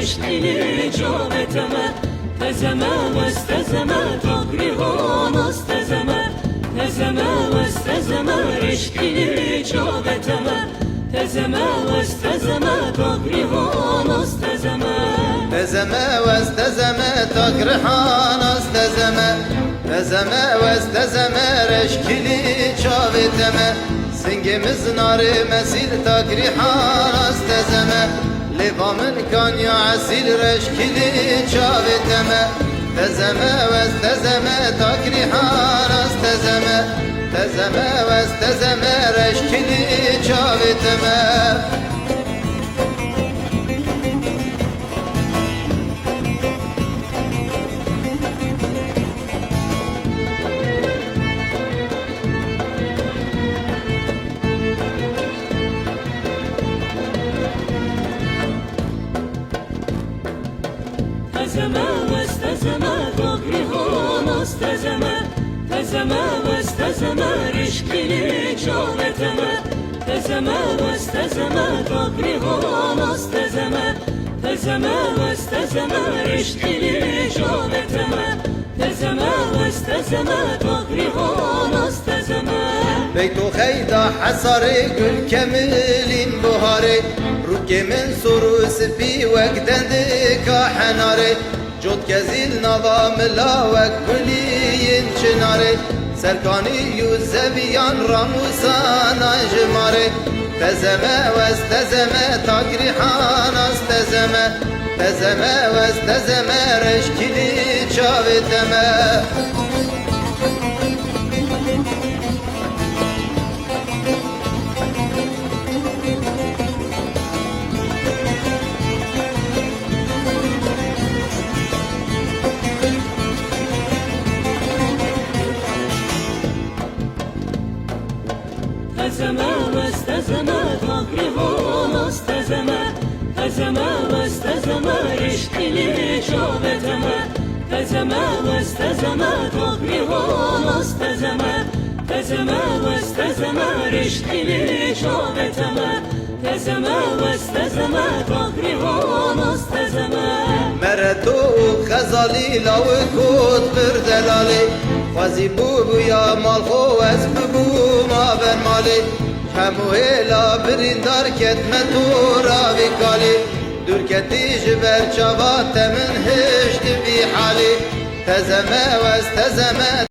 رشتي جابتما تزما واستزما تقريهون استزما تزما واستزما رشتي جابتما تزما واستزما تقريهون استزما تزما واستزما تقريهون استزما تزما واستزما رشتي جابتما سنگimiz nare mesil takrihan astezeme Livamın kan ya asil reşkili çaveteme Tezeme vestezeme takrihan astezeme Tezeme vestezeme reşkili çaveteme تزما واستزما تقريهون استزما تزما واستزما رشكي جابتما تزما واستزما تقريهون استزما تزما واستزما رشكي جابتما تزما واستزما تقريهون استزما بيتو خيدا حصري gül كملين بهاري روكي من سروس في وقدن كحناري جود كزيل نظام لا وكلين شناري سركاني يوزبيان راموسانا جماري تزما واستزما تقريحان استزما تزما واستزما رشكلي شاوتما تزما واستزما تقريهون استزما تزما واستزما رشكي جابتما تزما واستزما تقريهون استزما تزما واستزما رشكي جابتما تزما واستزما تقريهون استزما مردو خزالي لو كود بردلالي خوازي بو يا مالخو اسببو ما بر مالي كموهلا بريندار كتمتو راوي كالي دور كتي جبر چاوات من هشت بي حالي تزما واستزما